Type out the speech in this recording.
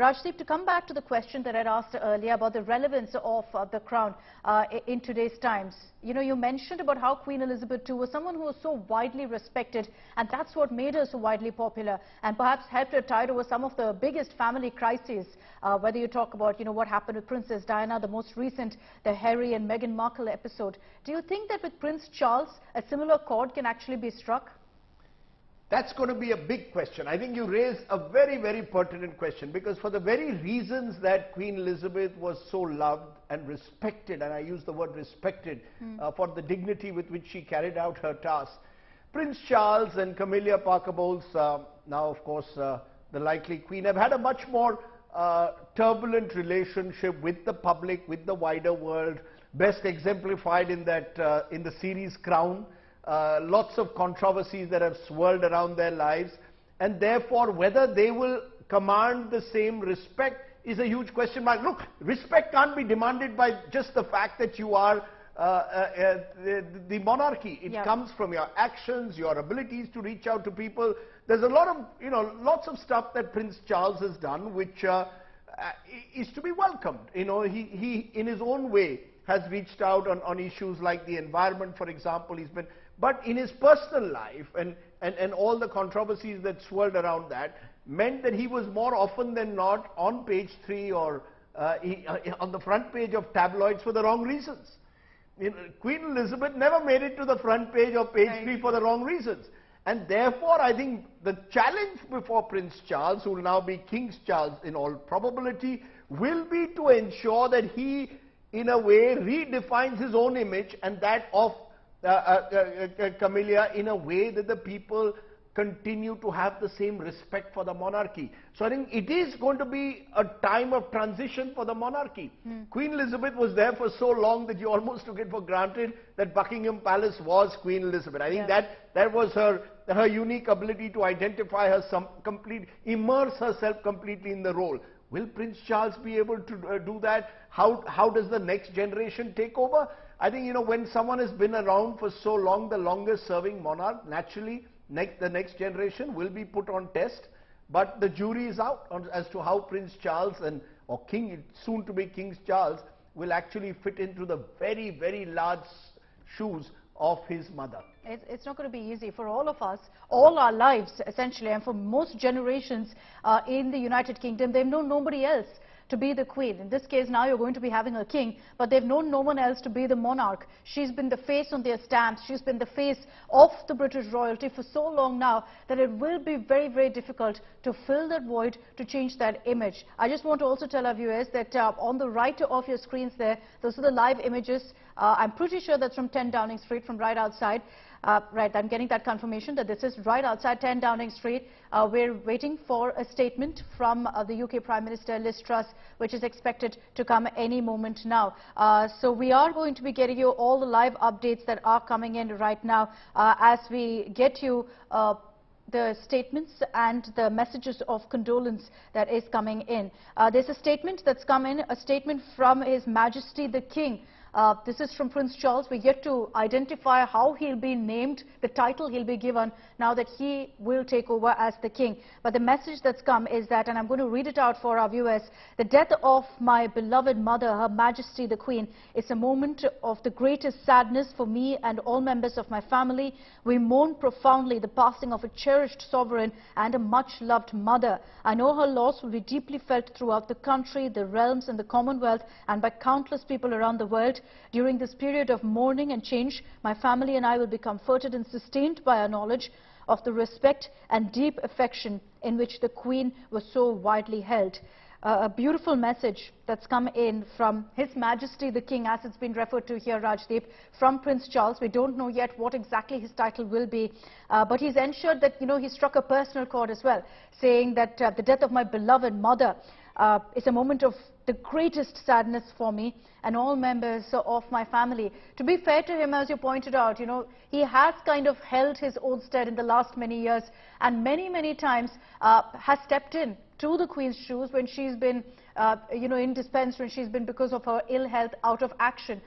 Rajdeep, to come back to the question that I'd asked earlier about the relevance of the crown in today's times. You know, you mentioned about how Queen Elizabeth II was someone who was so widely respected, and that's what made her so widely popular and perhaps helped her tide over some of the biggest family crises, whether you talk about, you know, what happened with Princess Diana, the most recent, the Harry and Meghan Markle episode. Do you think that with Prince Charles, a similar chord can actually be struck? That's going to be a big question. I think you raise a very, very pertinent question, because for the very reasons that Queen Elizabeth was so loved and respected, and I use the word respected, for the dignity with which she carried out her task, Prince Charles and Camilla Parker Bowles, now of course the likely Queen, have had a much more turbulent relationship with the public, with the wider world, best exemplified in that in the series Crown. Lots of controversies that have swirled around their lives, and therefore whether they will command the same respect is a huge question mark. Look, respect can't be demanded by just the fact that you are the monarchy. It comes from your actions, your abilities to reach out to people. There's a lot of, you know, lots of stuff that Prince Charles has done which is to be welcomed. You know, he in his own way has reached out on issues like the environment, for example. But in his personal life and all the controversies that swirled around that meant that he was more often than not on page 3 or on the front page of tabloids for the wrong reasons. You know, Queen Elizabeth never made it to the front page or page 3 for the wrong reasons. And therefore, I think the challenge before Prince Charles, who will now be King Charles in all probability, will be to ensure that he, in a way, redefines his own image and that of Camilla in a way that the people continue to have the same respect for the monarchy. So I think it is going to be a time of transition for the monarchy. Queen Elizabeth was there for so long that you almost took it for granted that Buckingham Palace was Queen Elizabeth. I think that was her unique ability to identify her, immerse herself completely in the role. Will Prince Charles be able to do that? How does the next generation take over? I think, you know, when someone has been around for so long, the longest serving monarch, naturally the next generation will be put on test. But the jury is out as to how Prince Charles or King, soon to be King Charles, will actually fit into the very, very large shoes of his mother. It's not going to be easy for all of us, all our lives essentially, and for most generations in the United Kingdom, they've known nobody else to be the Queen. In this case, now you're going to be having a king, but they've known no one else to be the monarch. She's been the face on their stamps. She's been the face of the British royalty for so long now that it will be very, very difficult to fill that void, to change that image. I just want to also tell our viewers that on the right of your screens there, those are the live images. I'm pretty sure that's from 10 Downing Street, from right outside. Right, I'm getting that confirmation that this is right outside 10 Downing Street. We're waiting for a statement from the UK Prime Minister Liz Truss, which is expected to come any moment now. So we are going to be getting you all the live updates that are coming in right now as we get you the statements and the messages of condolence that is coming in. There's a statement that's come in, a statement from His Majesty the King. This is from Prince Charles. We're yet to identify how he'll be named, the title he'll be given now that he will take over as the king. But the message that's come is that, and I'm going to read it out for our viewers, the death of my beloved mother, Her Majesty the Queen, is a moment of the greatest sadness for me and all members of my family. We mourn profoundly the passing of a cherished sovereign and a much-loved mother. I know her loss will be deeply felt throughout the country, the realms and the Commonwealth, and by countless people around the world. During this period of mourning and change, my family and I will be comforted and sustained by our knowledge of the respect and deep affection in which the Queen was so widely held. A beautiful message that's come in from His Majesty the King, as it's been referred to here, Rajdeep, from Prince Charles. We don't know yet what exactly his title will be, but he's ensured that, you know, he struck a personal chord as well, saying that the death of my beloved mother is a moment of the greatest sadness for me and all members of my family. To be fair to him, as you pointed out, you know, he has kind of held his own stead in the last many years, and many times has stepped in to the Queen's shoes when she's been, you know, indisposed, when she's been, because of her ill health, out of action.